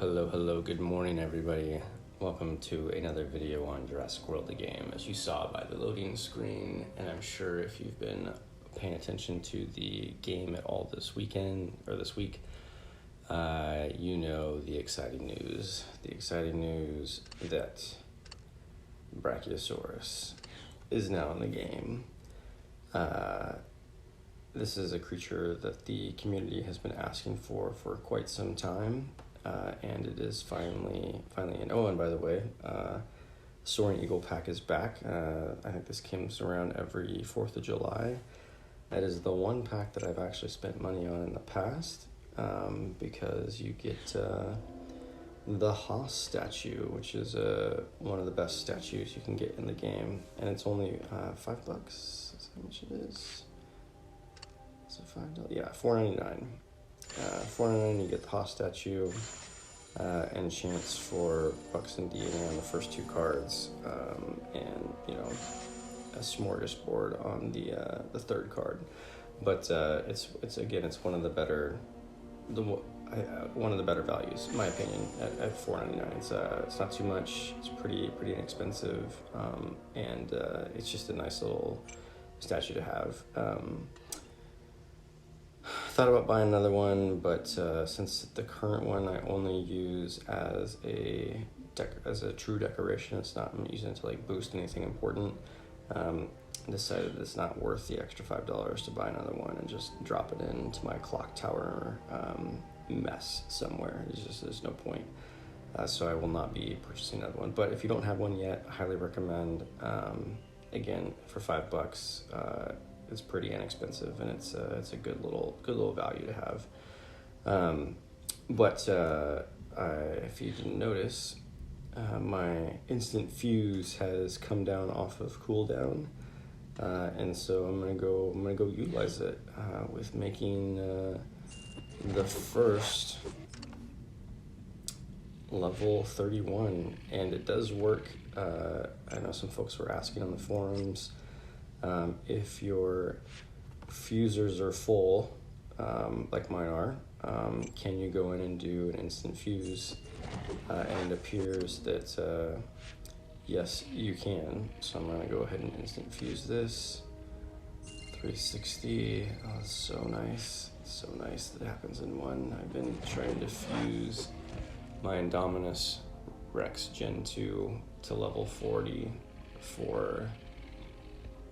Hello, good morning everybody. Welcome to another video on Jurassic World the game, as you saw by the loading screen, and I'm sure if you've been paying attention to the game at all this weekend, or this week, you know the exciting news. The exciting news that Brachiosaurus is now in the game. This is a creature that the community has been asking for quite some time. And it is finally in. Oh, and by the way, Soaring Eagle pack is back. I think this comes around every 4th of July. That is the one pack that I've actually spent money on in the past, because you get the Haas statue, which is one of the best statues you can get in the game, and it's only $5. That's how much it is. Is it $5? Yeah, $4.99. $4.99, you get the Haas statue, and chance for bucks and DNA on the first 2 cards, and a smorgasbord on the 3rd card. But it's one of the better values, in my opinion, at $4.99. It's not too much. It's pretty inexpensive, and it's just a nice little statue to have. Thought about buying another one, but since the current one I only use as a true decoration, I'm using it to like boost anything important. Decided it's not worth the extra $5 to buy another one and just drop it into my clock tower mess somewhere. There's no point. So I will not be purchasing another one. But if you don't have one yet, I highly recommend. Again, for $5. It's pretty inexpensive, and it's a good little value to have. But if you didn't notice, my instant fuse has come down off of cooldown, and so I'm gonna go utilize it with making the first level 31, and it does work. I know some folks were asking on the forums. If your fusers are full, like mine are, can you go in and do an instant fuse? And it appears that yes, you can. So I'm going to go ahead and instant fuse this. 360. Oh, it's so nice. It's so nice that it happens in one. I've been trying to fuse my Dominus Rex Gen 2 to level 40 for,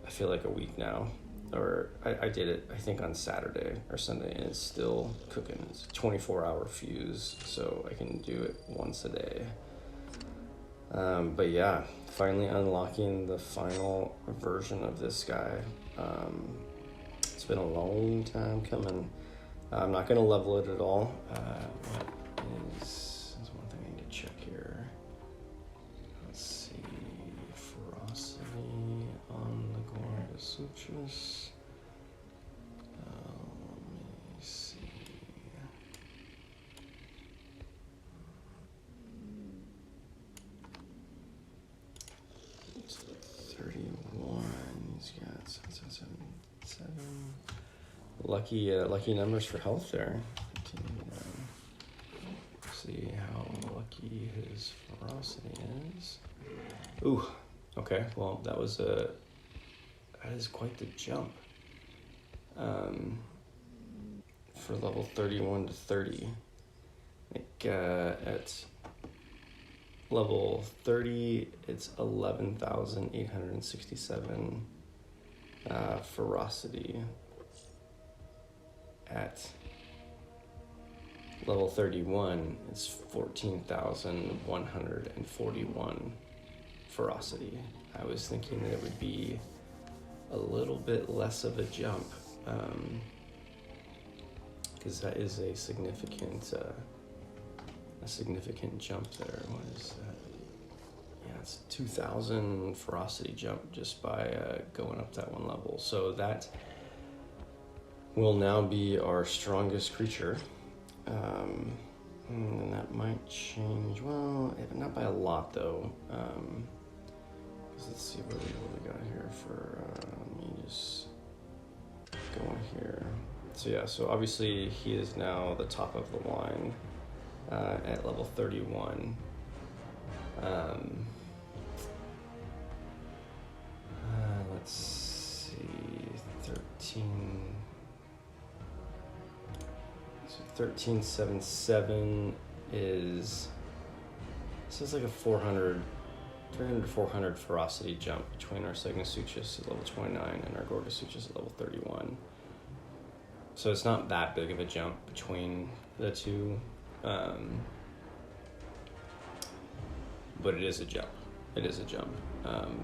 I feel like, a week now. Or I did it, I think, on Saturday or Sunday, and it's still cooking. It's a 24-hour fuse, so I can do it once a day. But yeah, finally unlocking the final version of this guy. It's been a long time coming. I'm not going to level it at all. What is one thing I need to check here. Let's see, ferocity on the Brachiosaurus. Let me see. It's 31. He's got 7. Lucky numbers for health there. See how lucky his ferocity is. Ooh, okay. Well, that is quite the jump. For level 31 to 30. Like at level 30, it's 11,867 ferocity. At level 31, it's 14,141 ferocity. I was thinking that it would be a little bit less of a jump, because that is a significant jump there. What is that? Yeah, it's 2,000 ferocity jump just by going up that one level. So that will now be our strongest creature. And that might change, well, not by a lot though. Let's see what we got here for, let me just go in here. So yeah, so obviously he is now the top of the line at level 31. Let's see, 13. So 1377 is, this is like a 300 to 400 ferocity jump between our Segnosuchus at level 29 and our Gorgosuchus at level 31. So it's not that big of a jump between the two, but it is a jump. It is a jump.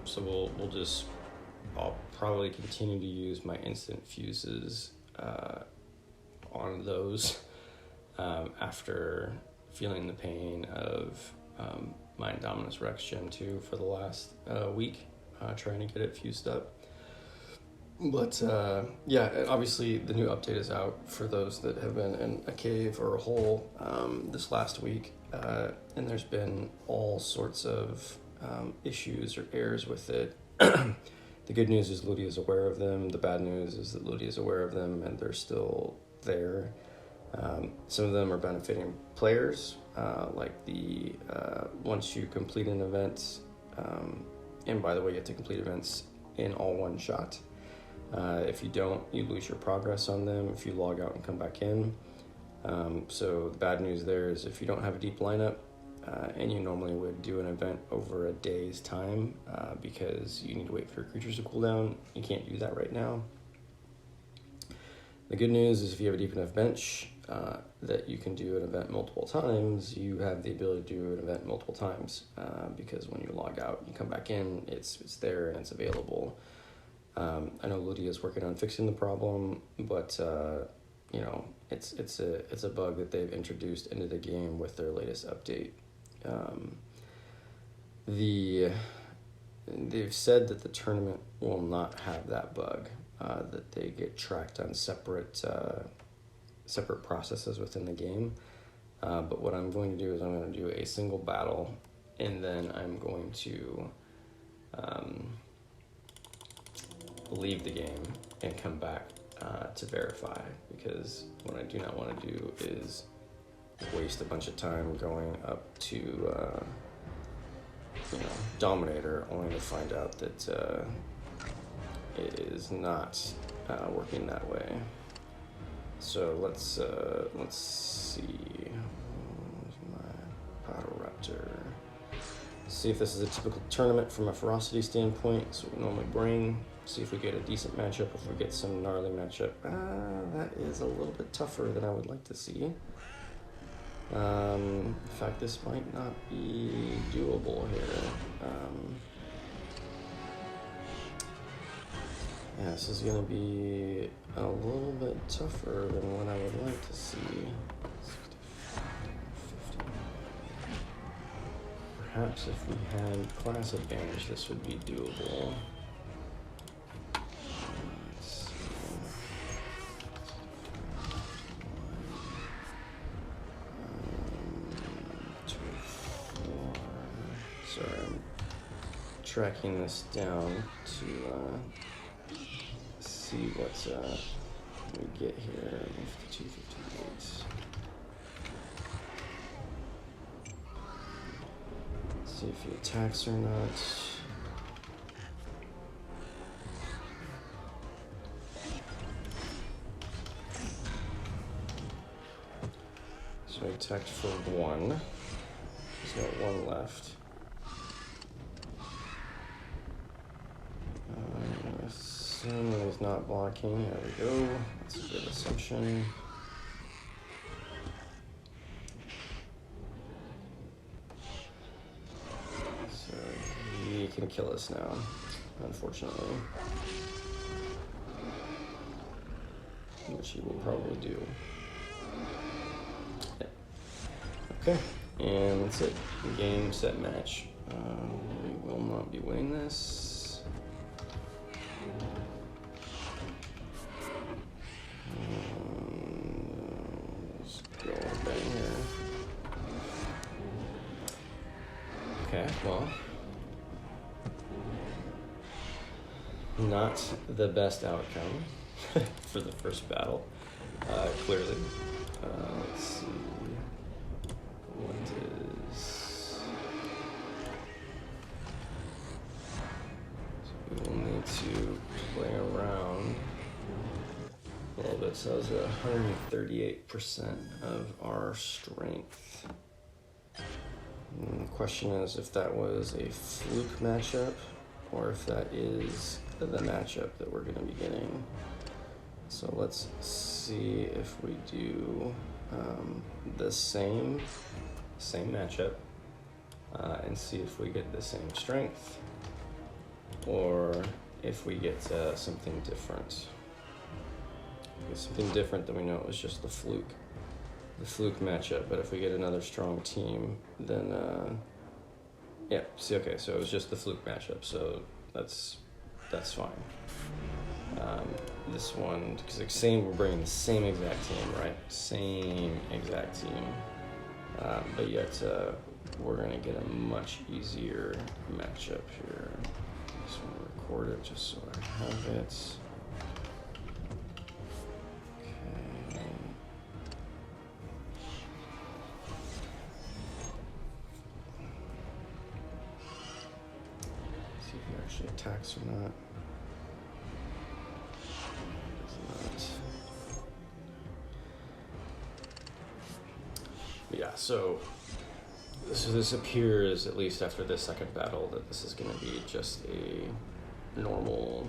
So I'll probably continue to use my instant fuses on those after feeling the pain of my Indominus Rex Gen 2 for the last week, trying to get it fused up. But yeah, obviously the new update is out for those that have been in a cave or a hole this last week, and there's been all sorts of issues or errors with it. The good news is Ludi is aware of them. The bad news is that Ludi is aware of them and they're still there. Some of them are benefiting players, like the once you complete an event, and by the way, you have to complete events in all one shot. If you don't, you lose your progress on them if you log out and come back in. So the bad news there is if you don't have a deep lineup, and you normally would do an event over a day's time, because you need to wait for your creatures to cool down, you can't do that right now. The good news is if you have a deep enough bench that you can do an event multiple times, you have the ability to do an event multiple times, because when you log out and you come back in, it's there and it's available. I know Lydia is working on fixing the problem, but you know, it's a bug that they've introduced into the game with their latest update. They've said that the tournament will not have that bug, that they get tracked on separate processes within the game. But what I'm going to do is I'm going to do a single battle, and then I'm going to leave the game and come back to verify, because what I do not want to do is waste a bunch of time going up to Dominator only to find out that it is not working that way. So let's see. Where's my Raptor? See if this is a typical tournament from a ferocity standpoint. So we normally bring. See if we get a decent matchup. If we get some gnarly matchup, that is a little bit tougher than I would like to see. In fact, this might not be doable here. Yeah, this is going to be a little bit tougher than what I would like to see. 65, 50. Perhaps if we had class advantage, this would be doable. Tracking this down to see what we get here. 52, 58. See if he attacks or not. So he attacked for 1. He's got 1 left. Assuming he's not blocking. There we go. That's a good assumption. So he can kill us now, unfortunately. Which he will probably do. Yeah. Okay, and that's it. Game, set, match. We will not be winning this. Okay, well, not the best outcome for the first battle, clearly. Let's see. So that was 138% of our strength. And the question is if that was a fluke matchup or if that is the matchup that we're going to be getting. So let's see if we do the same matchup and see if we get the same strength or if we get something different. Get something different, then we know it was just the fluke matchup. But if we get another strong team, then yeah. See, okay, so it was just the fluke matchup, so that's fine. This one, because like same, we're bringing the same exact team, right? Same exact team, but yet we're gonna get a much easier matchup here. I just want to record it just so I have it. Okay. See if he actually attacks or not. Yeah, so this appears, at least after this second battle, that this is going to be just a normal,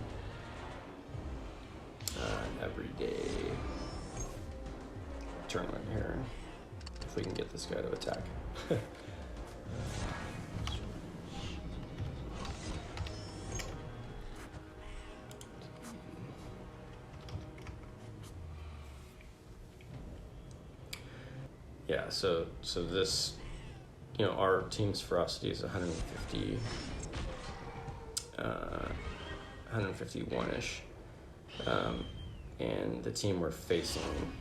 everyday tournament here. If we can get this guy to attack. Yeah, so this, you know, our team's ferocity is 150, 151-ish, and the team we're facing,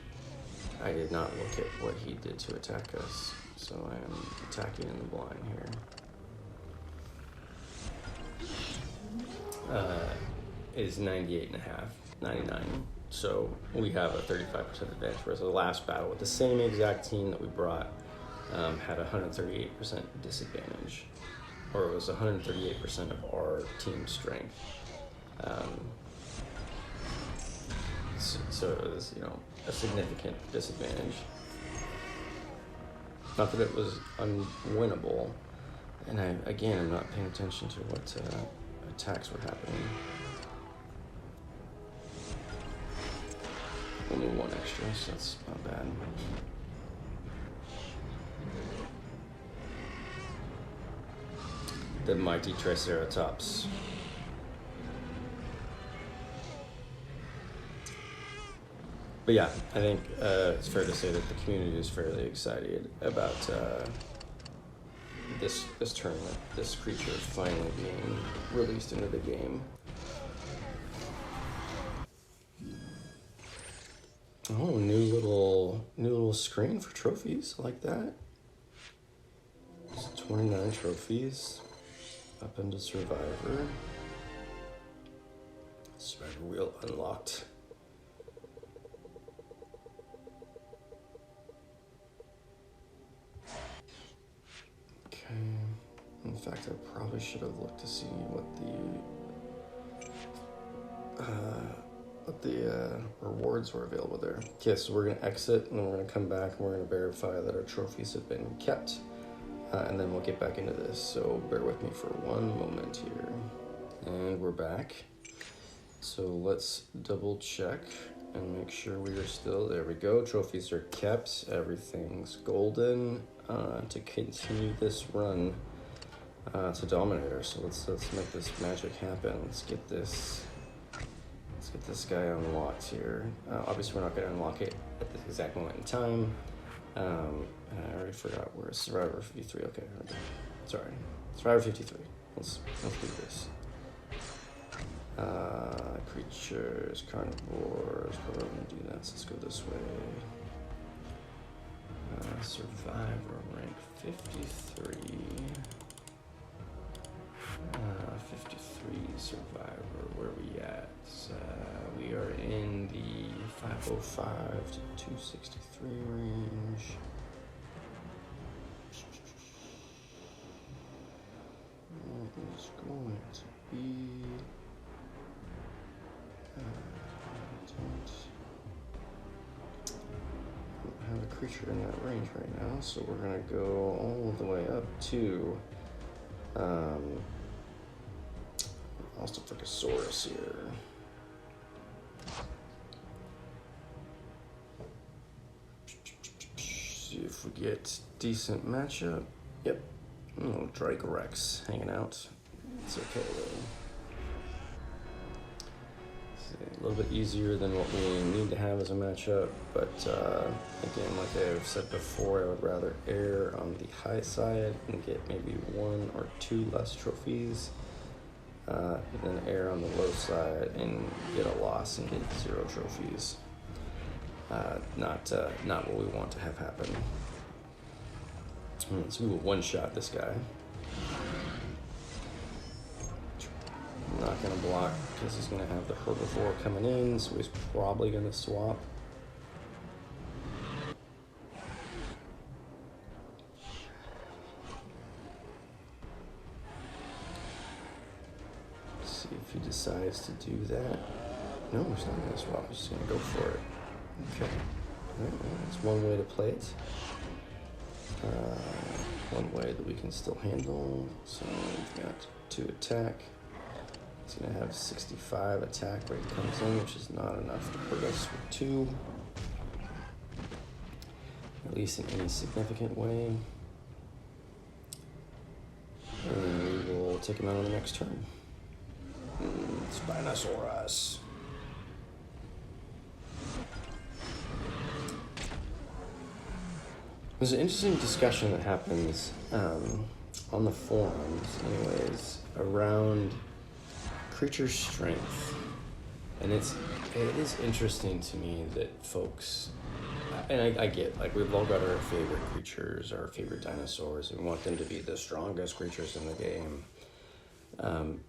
I did not look at what he did to attack us, so I am attacking in the blind here. Is 98.5, 99. So we have a 35% advantage, whereas the last battle with the same exact team that we brought had a 138% disadvantage, or it was 138% of our team strength. So it was, you know, a significant disadvantage. Not that it was unwinnable, and I'm not paying attention to what attacks were happening. Only one extra, so that's not bad. The mighty Triceratops. But yeah, I think it's fair to say that the community is fairly excited about this tournament, this creature finally being released into the game. Oh, new little screen for trophies. I like that. It's 29 trophies. Up into Survivor. Survivor wheel unlocked. Okay. In fact, I probably should have looked to see what the rewards were available there. Okay, so we're going to exit and then we're going to come back and we're going to verify that our trophies have been kept. And then we'll get back into this, so bear with me for one moment here. And we're back. So let's double check and make sure we are still, there we go. Trophies are kept, everything's golden to continue this run to Dominator. So let's make this magic happen. Let's get this guy unlocked here. Obviously we're not going to unlock it at this exact moment in time. And I already forgot where Survivor 53. Okay, sorry, Survivor 53. Let's do this. Creatures, carnivores. Probably gonna do that. So let's go this way. Survivor rank 53. 53 Survivor. Where are we at? We are in the 505 to 263 range. It is going to be creature in that range right now, so we're gonna go all the way up to Brachiosaurus here. See if we get decent matchup. Yep. Oh, Drake Rex hanging out. It's okay though. A little bit easier than what we need to have as a matchup, but again, like I've said before, I would rather err on the high side and get maybe 1 or 2 less trophies than err on the low side and get a loss and get 0 trophies. Not what we want to have happen. So we will one-shot this guy. Not going to block because he's going to have the herbivore coming in, so he's probably going to swap. See if he decides to do that. No, he's not going to swap. He's just going to go for it. Okay. All right, well, that's one way to play it. One way that we can still handle. So we've got 2 attack. He's going to have 65 attack when he comes in, which is not enough to hurt us with 2. At least in any significant way. And we will take him out on the next turn. Spinosaurus. There's an interesting discussion that happens on the forums, anyways, around creature strength, and it is interesting to me that folks, and I get, like, we've all got our favorite creatures, our favorite dinosaurs, and we want them to be the strongest creatures in the game,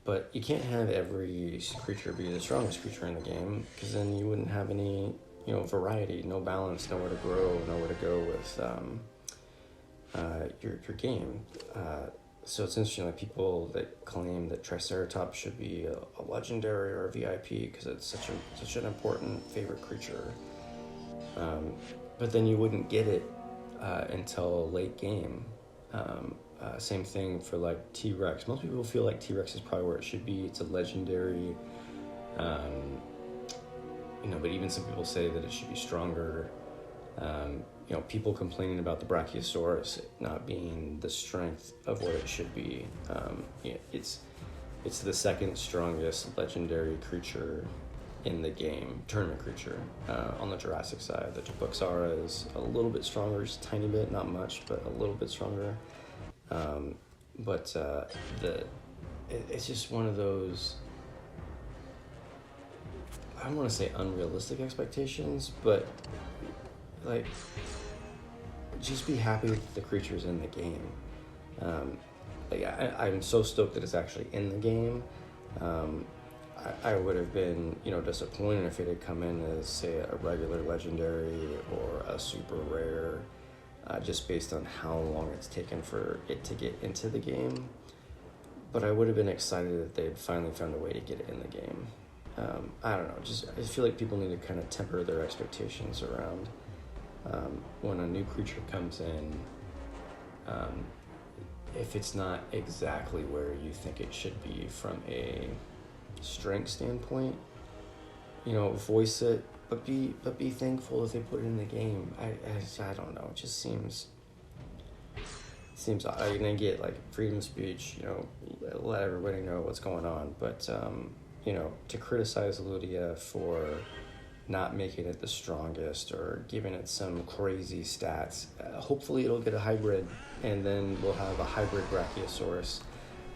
but you can't have every creature be the strongest creature in the game, because then you wouldn't have any, variety, no balance, nowhere to grow, nowhere to go with your game. So it's interesting, like, people that claim that Triceratops should be a legendary or a VIP because it's such an important favorite creature. But then you wouldn't get it until late game. Same thing for, like, T-Rex. Most people feel like T-Rex is probably where it should be. It's a legendary, but even some people say that it should be stronger. People complaining about the Brachiosaurus not being the strength of what it should be. It's the second strongest legendary creature in the game, tournament creature. On the Jurassic side, the JWTG is a little bit stronger, just a tiny bit, not much, but a little bit stronger. It's just one of those, I don't want to say unrealistic expectations, but, like, just be happy with the creatures in the game. I'm so stoked that it's actually in the game. I would have been, disappointed if it had come in as, say, a regular legendary or a super rare, just based on how long it's taken for it to get into the game. But I would have been excited that they'd finally found a way to get it in the game. I don't know, I just feel like people need to kind of temper their expectations around when a new creature comes in. If it's not exactly where you think it should be from a strength standpoint, voice it, but be thankful if they put it in the game. I don't know, it just seems odd. You're gonna get, like, freedom of speech, let everybody know what's going on, but to criticize Ludia for not making it the strongest or giving it some crazy stats. Hopefully it'll get a hybrid, and then we'll have a hybrid Brachiosaurus,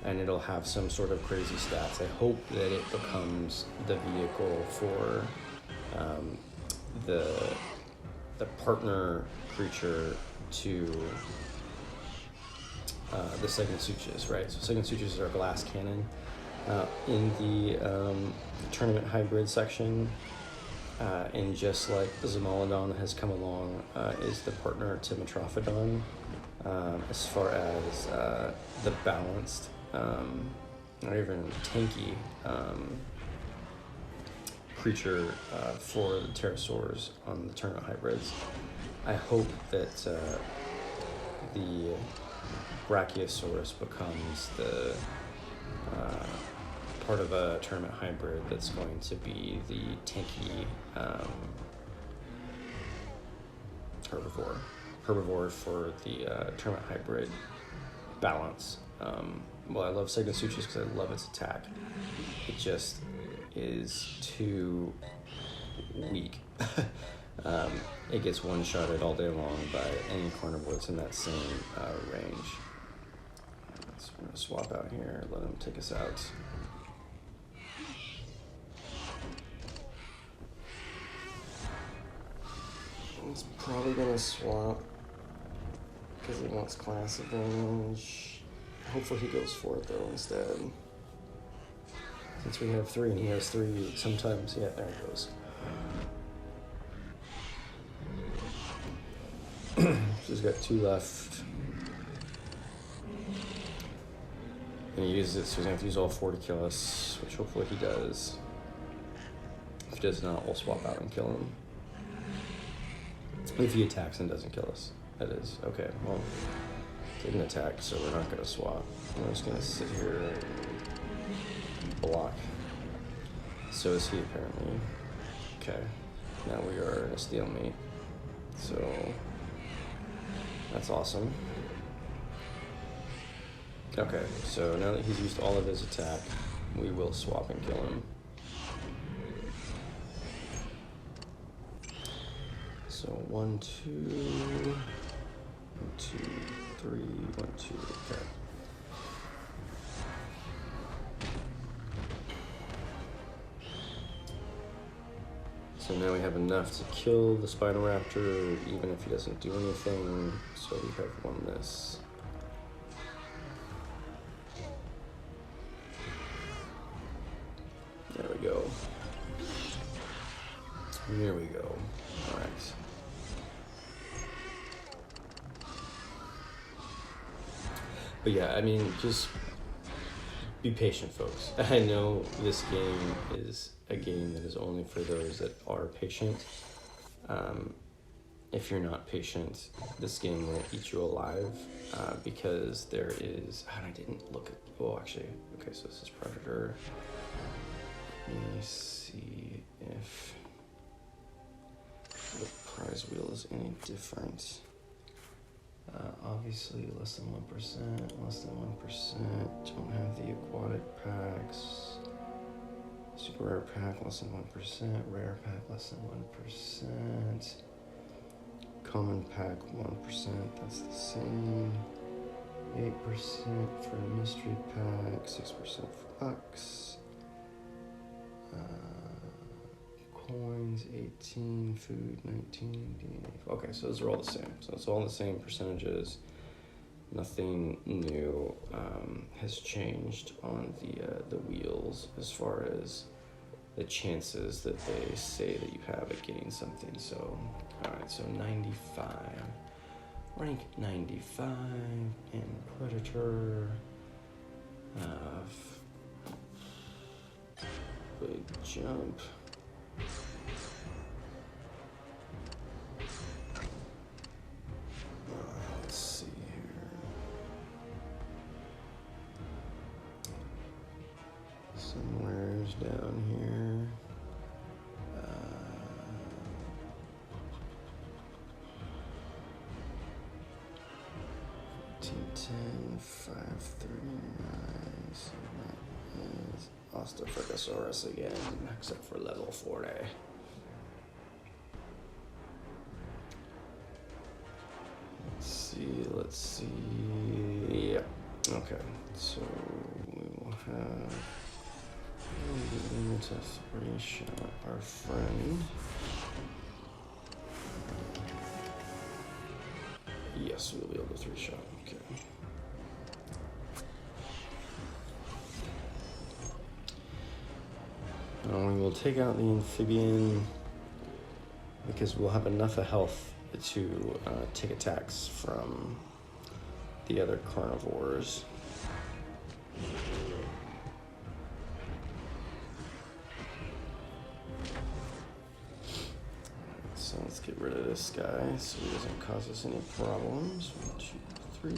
and it'll have some sort of crazy stats. I hope that it becomes the vehicle for the partner creature to the Second Suches, right? So Second Suches is our glass cannon. In the tournament hybrid section, and just like the Zomolodon has come along, is the partner to Metrophodon, as far as the balanced, not even tanky creature for the pterosaurs on the tournament hybrids. I hope that the Brachiosaurus becomes the part of a tournament hybrid that's going to be the tanky herbivore for the tournament hybrid balance. Well, I love Segnosuchus because I love its attack. It just is too weak. It gets one-shotted all day long by any carnivore that's in that same range. So we're going to swap out here, let him take us out. He's probably going to swap because he wants class advantage. Hopefully he goes for it though instead. Since we have 3 and he has 3 sometimes, yeah, there it goes. So he's got 2 left. And he uses it, so he's going to have to use all 4 to kill us, which hopefully he does. If he does not, we'll swap out and kill him. If he attacks and doesn't kill us, that is. Okay, well, didn't attack, so we're not going to swap. We're just going to sit here and block. So is he, apparently. Okay, now we are in a stalemate. So, that's awesome. Okay, so now that he's used all of his attack, we will swap and kill him. So 1, 2, 1, 2, 3, 1, 2, okay. So now we have enough to kill the Spinoraptor, even if he doesn't do anything. So we have won this. There we go. There we go. All right. But yeah, I mean, just be patient, folks. I know this game is a game that is only for those that are patient. If you're not patient, this game will eat you alive because there is... I didn't look at... Oh, actually, okay, so this is Predator. Let me see if the prize wheel is any different. Obviously, less than 1%, less than 1%. Don't have the aquatic packs. Super rare pack, less than 1%. Rare pack, less than 1%. Common pack, 1%. That's the same. 8% for a mystery pack, 6% for bucks. Coins, 18, food, 19, DNA. Okay, so those are all the same. So it's all the same percentages. Nothing new has changed on the wheels as far as the chances that they say that you have at getting something. So, all right, so 95. Rank 95 in Predator. Big jump. Let's see here. Somewhere's down here. 10, 539. So that is Brachiosaurus again, except for level 40. Let's see. Yeah. Okay. So we will have to 3-shot our friend. Yes, we'll be able to 3-shot. Okay. We will take out the amphibian because we'll have enough of health to take attacks from the other carnivores. So let's Let's get rid of this guy so he doesn't cause us any problems. 1, 2, 3.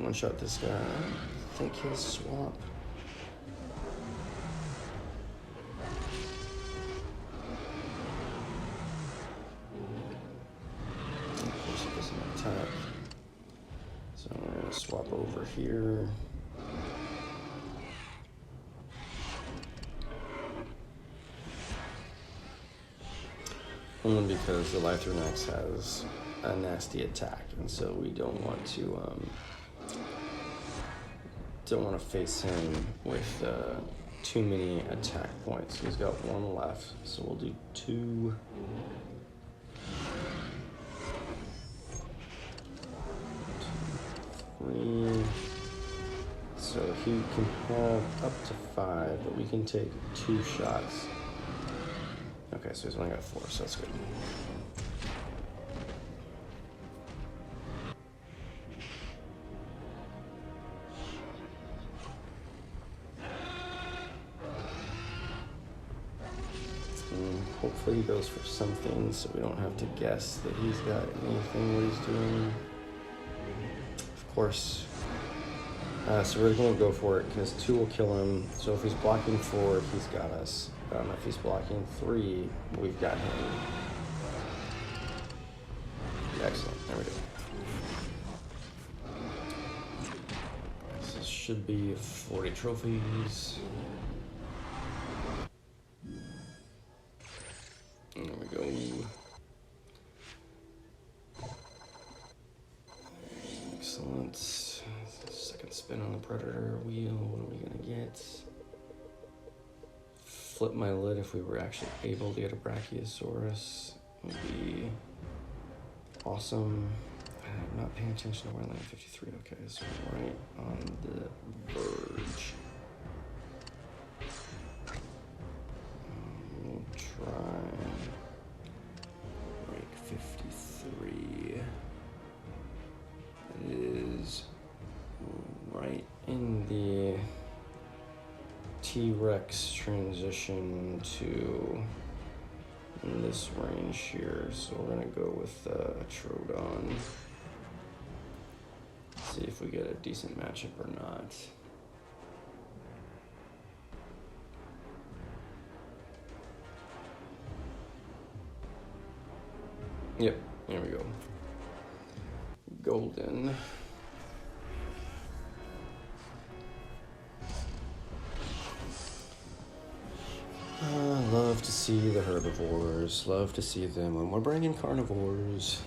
One shot this guy. I think he'll swap. Of course, he doesn't attack. So I'm going to swap over here. Only because the Lythronax has a nasty attack, and so we don't want to face him with too many attack points. He's got 1 left, so we'll do 2. 2, 3. So he can have up to 5, but we can take 2 shots. Okay, so he's only got 4, so that's good. Hopefully he goes for something so we don't have to guess that he's got anything what he's doing. Of course. So we're going to go for it because 2 will kill him. So if he's blocking 4, he's got us. If he's blocking 3, we've got him. Excellent. There we go. This should be 40 trophies. There we go. Excellent. Second spin on the Predator wheel. What are we going to get? Flip my lid if we were actually able to get a Brachiosaurus. Would be awesome. I'm not paying attention to where I land 53. Okay, so we're right on the verge. We'll try break 53. It is right in the T-Rex transition to this range here, so we're gonna go with Troodon. See if we get a decent matchup or not. Yep, there we go. Golden. Love to see the herbivores. Love to see them when we're bringing carnivores.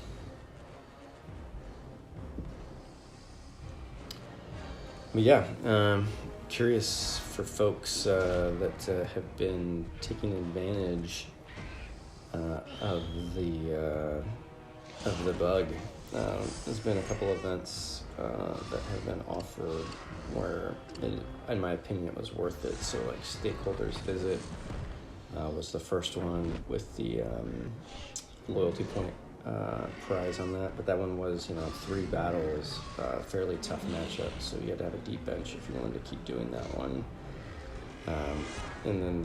But yeah, curious for folks that have been taking advantage of the bug. There's been a couple events that have been offered where, in my opinion, it was worth it. So, like, Stakeholders Visit was the first one with the loyalty point prize on that. But that one was, 3 battles, fairly tough matchup. So you had to have a deep bench if you wanted to keep doing that one. And then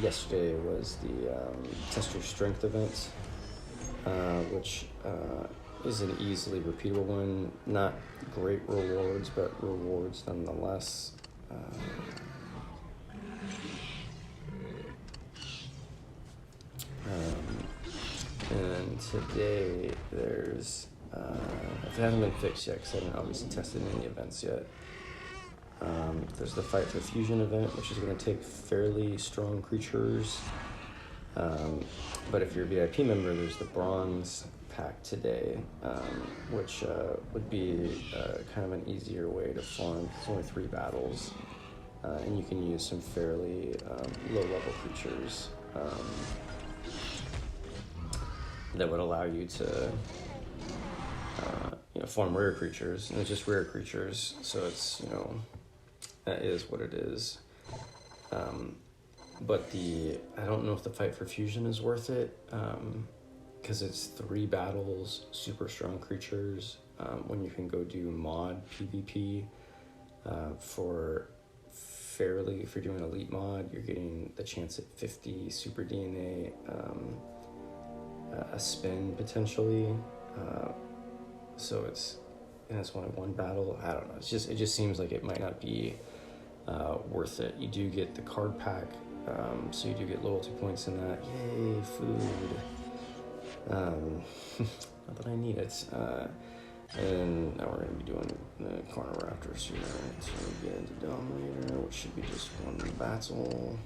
yesterday was the Test Your Strength event, which is an easily repeatable one. Not great rewards, but rewards nonetheless. And today there's, if it hasn't been fixed yet, because I haven't obviously tested any events yet, there's the Fight for Fusion event, which is going to take fairly strong creatures. But if you're a VIP member, there's the Bronze pack today, which would be kind of an easier way to farm. It's only 3 battles, and you can use some fairly low-level creatures that would allow you to farm rare creatures. And it's just rare creatures, so it's, that is what it is. But I don't know if the Fight for Fusion is worth it, because it's 3 battles, super strong creatures, when you can go do mod PvP for fairly, if you're doing elite mod, you're getting the chance at 50 super DNA, a spin potentially. So it's only one battle. I don't know. It just seems like it might not be worth it. You do get the card pack, so you do get loyalty points in that. Yay, food. Not that I need it. And now we're going to be doing the Carnoraptors here. So we get into Dominator, which should be just one battle.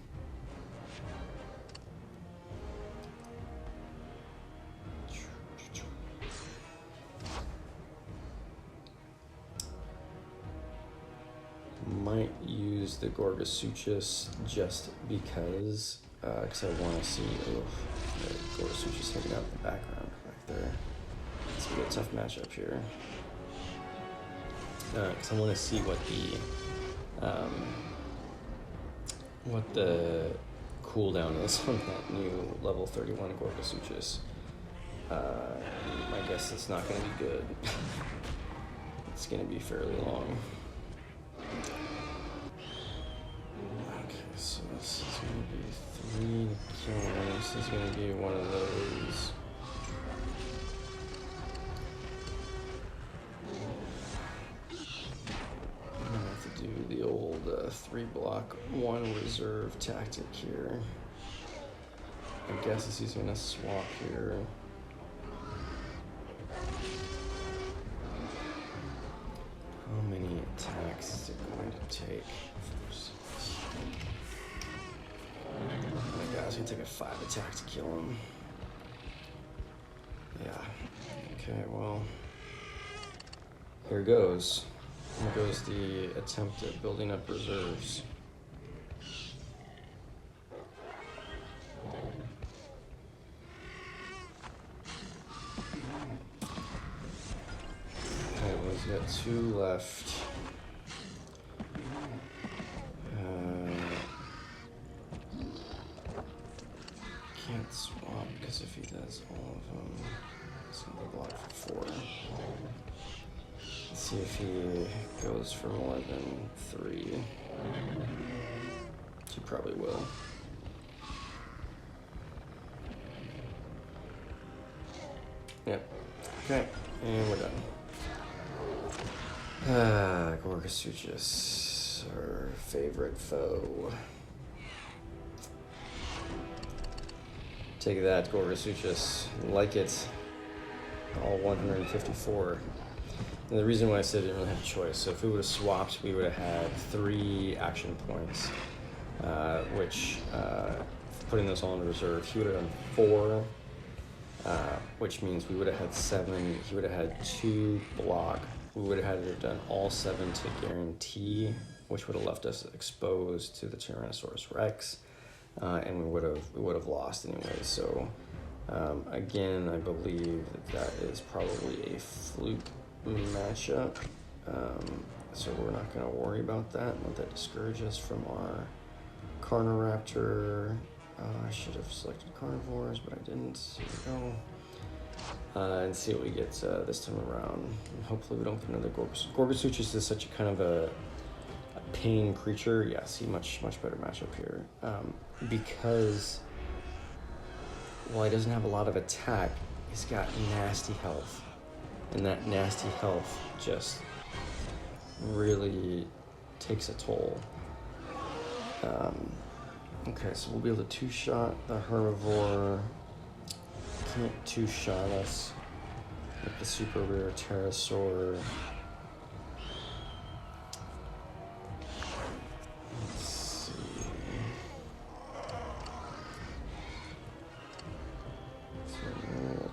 Might use the Gorgosuchus just because I want to see the Gorgosuchus hanging out in the background back there. It's gonna be a tough matchup here. Because I want to see what the cooldown is on that new level 31 Gorgosuchus. My guess it's not going to be good. It's going to be fairly long. Okay, so this is going to be 3 kills. This is going to be one of those. I'm going to have to do the old 3-block 1 reserve tactic here. I guess he's going to swap here. How many attacks is it going to take? Oh my god, it's going to take a 5 attack to kill him. Yeah. Okay, well. Here goes. Here goes the attempt at building up reserves. Okay, well, he's got 2 left. Can't swap because if he does all of them, it's going to block for 4. Let's see if he goes for more than 3. He probably will. Yep. Okay, and we're done. Gorgosuchus, our favorite foe. Take that, Gorgosuchus. Like it. All 154. And the reason why I said I didn't really have a choice, so if we would have swapped, we would have had 3 action points, which, putting those all in reserve, he would have done 4, which means we would have had 7, he would have had 2 block, we would have had to have done all 7 to guarantee, which would have left us exposed to the Tyrannosaurus Rex, and we would have lost anyway, so, again, I believe that is probably a fluke matchup, so we're not going to worry about that. Let that discourage us from our Carnoraptor. I should have selected carnivores, but I didn't. Here we go. And see what we get this time around. And hopefully we don't get another Gorgosuchus is such a kind of a pain creature. Yeah, see, much better matchup here. Because while he doesn't have a lot of attack, he's got nasty health. And that nasty health just really takes a toll. Okay, so we'll be able to 2-shot the herbivore. Can't 2-shot us with the super rare pterosaur. Let's see. So we'll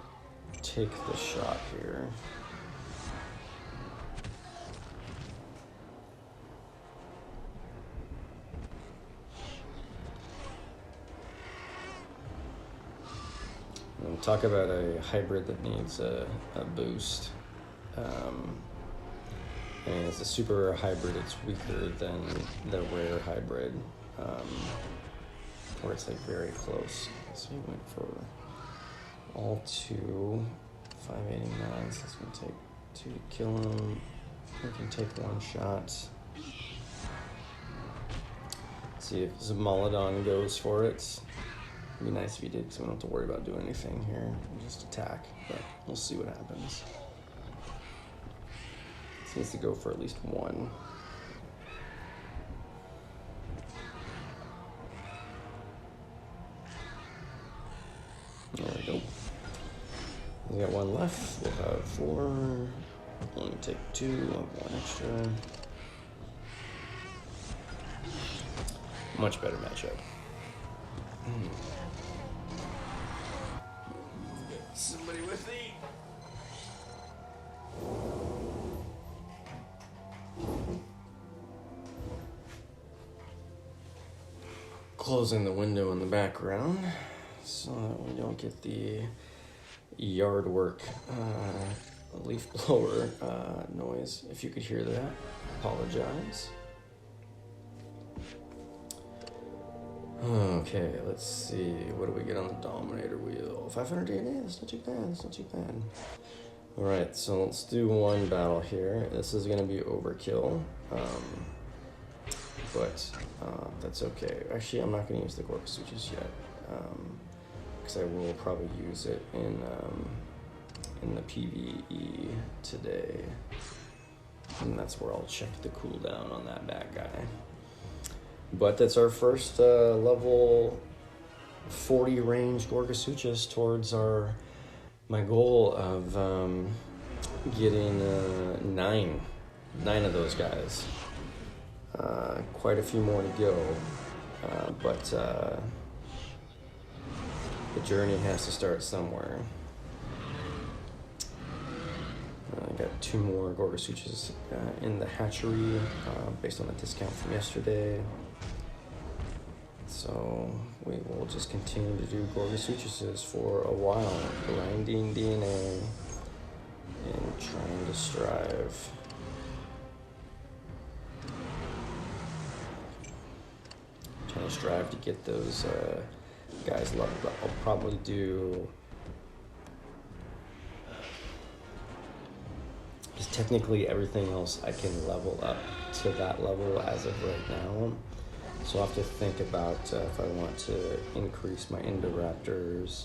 take the shot here. We'll talk about a hybrid that needs a boost. And it's a super rare hybrid, it's weaker than the rare hybrid. Or it's like very close. So we went for all 2, 589, so it's gonna take 2 to kill him. We can take 1 shot. See if Zamolodon goes for it. It'd be nice if he did, because we don't have to worry about doing anything here. We'll just attack, but we'll see what happens. He needs to go for at least 1. There we go. We got 1 left. We'll have 4. Only take 2. We'll have 1 extra. Much better matchup. Somebody with me. Closing the window in the background so that we don't get the yard work leaf blower noise. If you could hear that, apologize. Okay, let's see. What do we get on the Dominator wheel? 500 DNA? That's not too bad. That's not too bad. Alright, so let's do 1 battle here. This is going to be overkill. But that's okay. Actually, I'm not going to use the Gorgasuchus yet. Because I will probably use it in the PvE today. And that's where I'll check the cooldown on that bad guy. But that's our first level 40 range Gorgasuchus towards my goal of getting 9 of those guys. Quite a few more to go, but the journey has to start somewhere. I got 2 more Gorgasuchus in the hatchery based on the discount from yesterday. So we will just continue to do Gorgasuchuses for a while, grinding DNA and trying to strive. Trying to strive to get those guys leveled up. I'll probably do, because technically everything else I can level up to that level as of right now. So I'll have to think about if I want to increase my Indoraptors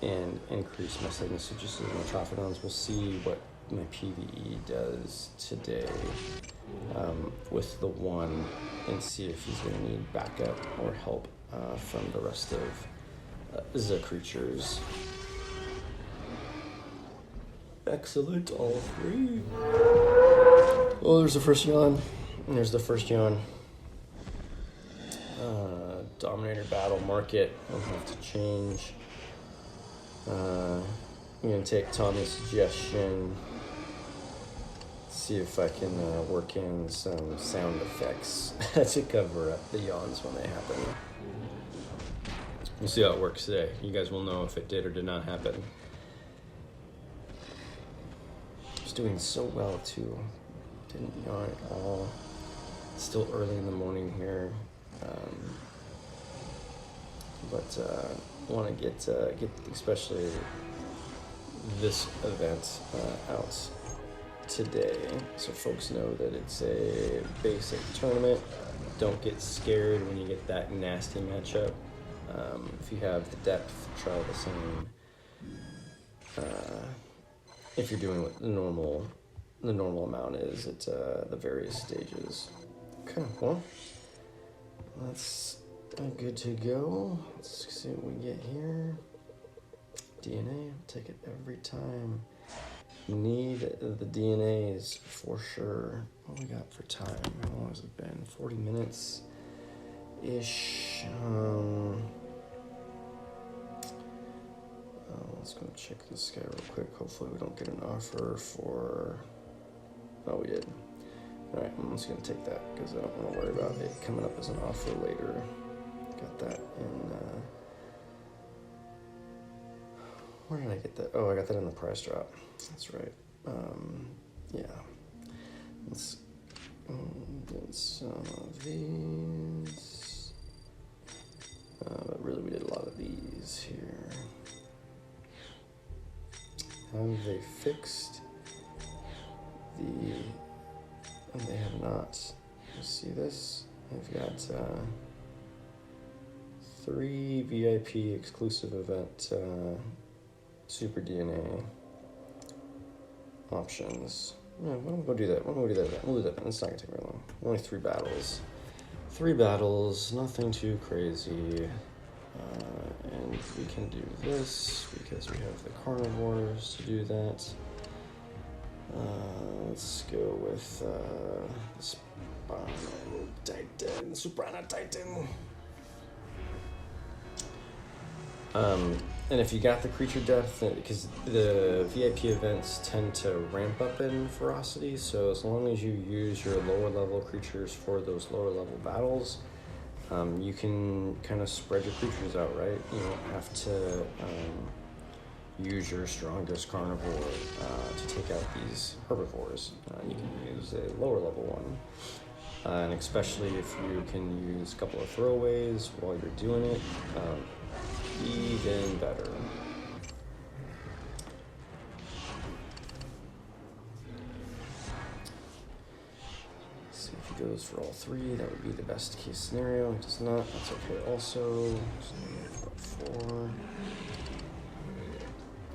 and increase my Segnosuchuses and my Trophodons. We'll see what my PvE does today with the 1 and see if he's going to need backup or help from the rest of the creatures. Excellent, all 3. Oh, there's the first yawn. There's the first yawn. Dominator battle market. I'll have to change. I'm going to take Tommy's suggestion. See if I can work in some sound effects to cover up the yawns when they happen. We'll see how it works today. You guys will know if it did or did not happen. Just doing so well too. Didn't yawn at all. It's still early in the morning here. But want to get especially this event out today, so folks know that it's a basic tournament. Don't get scared when you get that nasty matchup. If you have the depth, try the same. If you're doing what the normal amount is at the various stages. Okay, well, that's good to go. Let's see what we get here. DNA, I'll take it every time. Need the DNAs for sure. What we got for time? How long has it been? 40 minutes ish. Let's go check this guy real quick. Hopefully we don't get an offer for. Oh, we did. All right, I'm just gonna take that because I don't want to worry about it coming up as an offer later. Got that in. Where did I get that? Oh, I got that in the price drop. That's right. Yeah. Let's get some of these. But really, we did a lot of these here. Have they fixed the... And they have not. You see this? They've got 3 VIP exclusive event Super DNA options. Yeah, why don't we go do that? We'll do that. It's not gonna take very long. Only 3 battles. 3 battles, nothing too crazy. And we can do this because we have the carnivores to do that. Let's go with Soprano Titan. And if you got the creature depth, because the VIP events tend to ramp up in ferocity, so as long as you use your lower level creatures for those lower level battles, you can kind of spread your creatures out, right? You don't have to use your strongest carnivore to take out these herbivores. You can use a lower level one. And especially if you can use a couple of throwaways while you're doing it, even better. Let's see if he goes for all 3, that would be the best case scenario. He does not, that's okay also. So 4.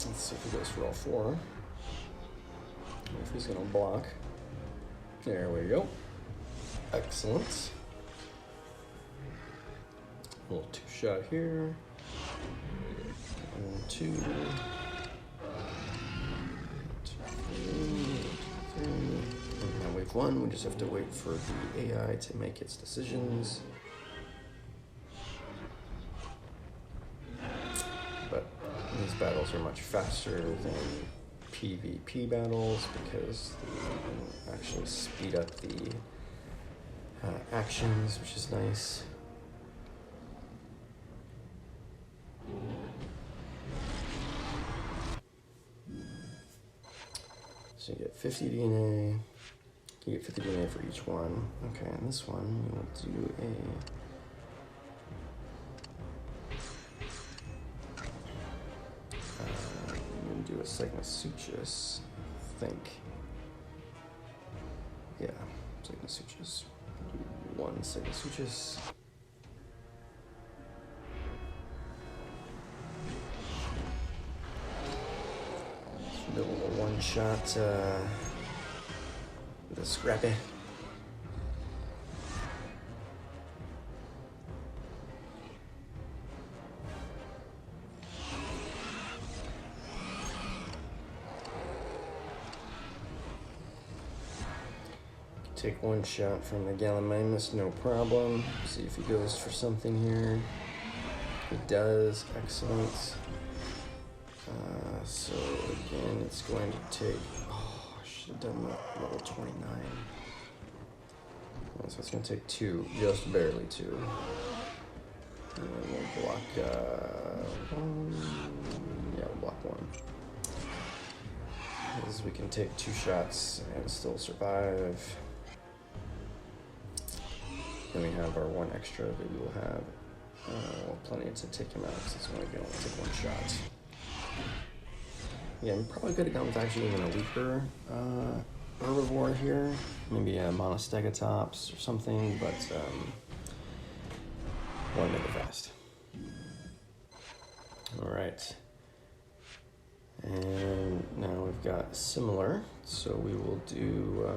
Let's see if he goes for all 4. If he's gonna block. There we go. Excellent. A little 2-shot here. 1, 2. 2, 3. And now wave 1, we just have to wait for the AI to make its decisions. But these battles are much faster than PvP battles because they actually speed up the actions, which is nice. So you get 50 DNA. You get 50 DNA for each one. Okay, and this one we will do a... we'll do a Segnosuchus, I think. Yeah, Segnosuchus. Do 1 Segnosuchus. Do a little 1-shot with a Scrappy. Take 1 shot from the Gallimimus, no problem. See if he goes for something here. He does, excellent. So again, it's going to take, I should have done that level 29. So it's going to take 2, just barely 2. And then we'll block 1. Yeah, we'll block 1. Because we can take 2 shots and still survive. Then we have our 1 extra that we will have plenty to take him out because it's only going to take 1 shot. Yeah, we probably could have gone with actually even a weaker herbivore here. Maybe a Monostegatops or something, but want to make it fast. All right. And now we've got similar, so we will do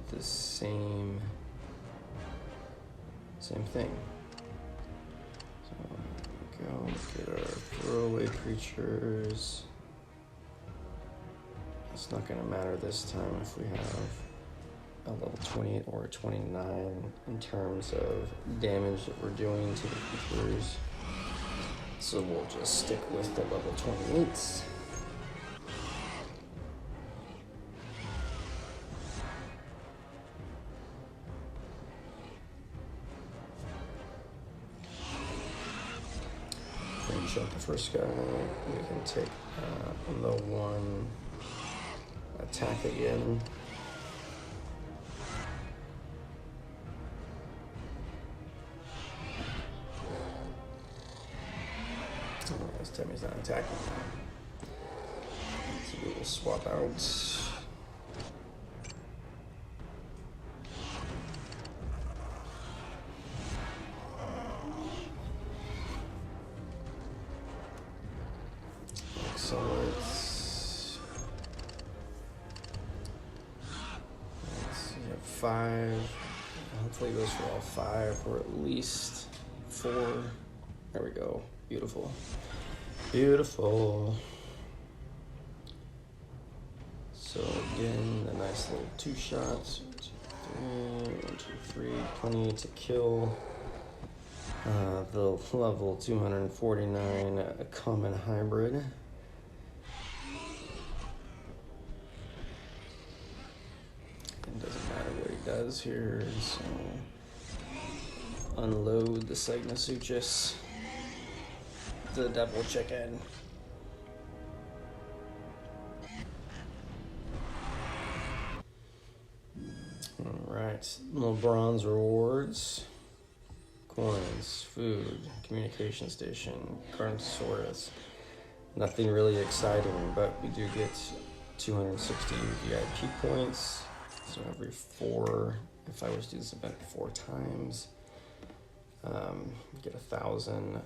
the same thing. Go get our throwaway creatures. It's not going to matter this time if we have a level 28 or a 29 in terms of damage that we're doing to the creatures. So we'll just stick with the level 28s. Finish up the first guy. We can take the 1 attack again. Oh, this time he's not attacking. We'll swap out. Accelerates. Let's see, we have 5. Hopefully it goes for all 5 or at least 4. There we go. Beautiful. Beautiful. So again, a nice little 2 shots. 1, 2, 3. Plenty to kill. The level 249 common hybrid. It doesn't matter what he does here, so unload the Cygnasuchus, the double chicken. Alright, little bronze rewards. Coins, food, communication station, Brachiosaurus. Nothing really exciting, but we do get 260 VIP points. So every 4, if I was to do this event 4 times, get 1,000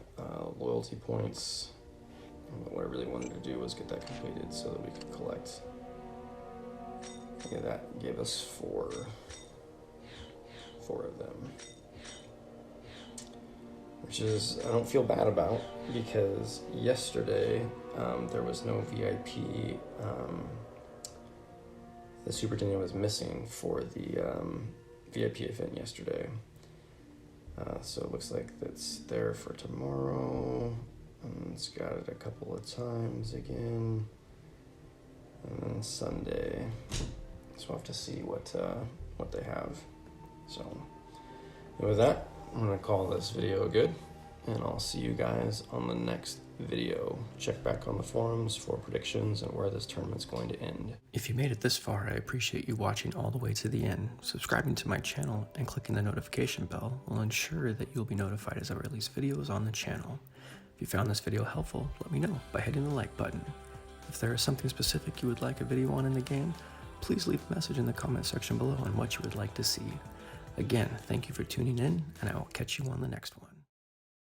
loyalty points. And what I really wanted to do was get that completed so that we could collect. Yeah, that gave us 4 of them. Which is, I don't feel bad about, because yesterday there was no VIP. The Super Dino was missing for the VIP event yesterday. So it looks like that's there for tomorrow. And it's got it a couple of times again. And then Sunday. So we'll have to see what they have. So with that, I'm going to call this video good, and I'll see you guys on the next video. Check back on the forums for predictions and where this tournament's going to end. If you made it this far, I appreciate you watching all the way to the end. Subscribing to my channel and clicking the notification bell will ensure that you'll be notified as I release videos on the channel. If you found this video helpful, let me know by hitting the like button. If there is something specific you would like a video on in the game, please leave a message in the comment section below on what you would like to see. Again, thank you for tuning in, and I will catch you on the next one.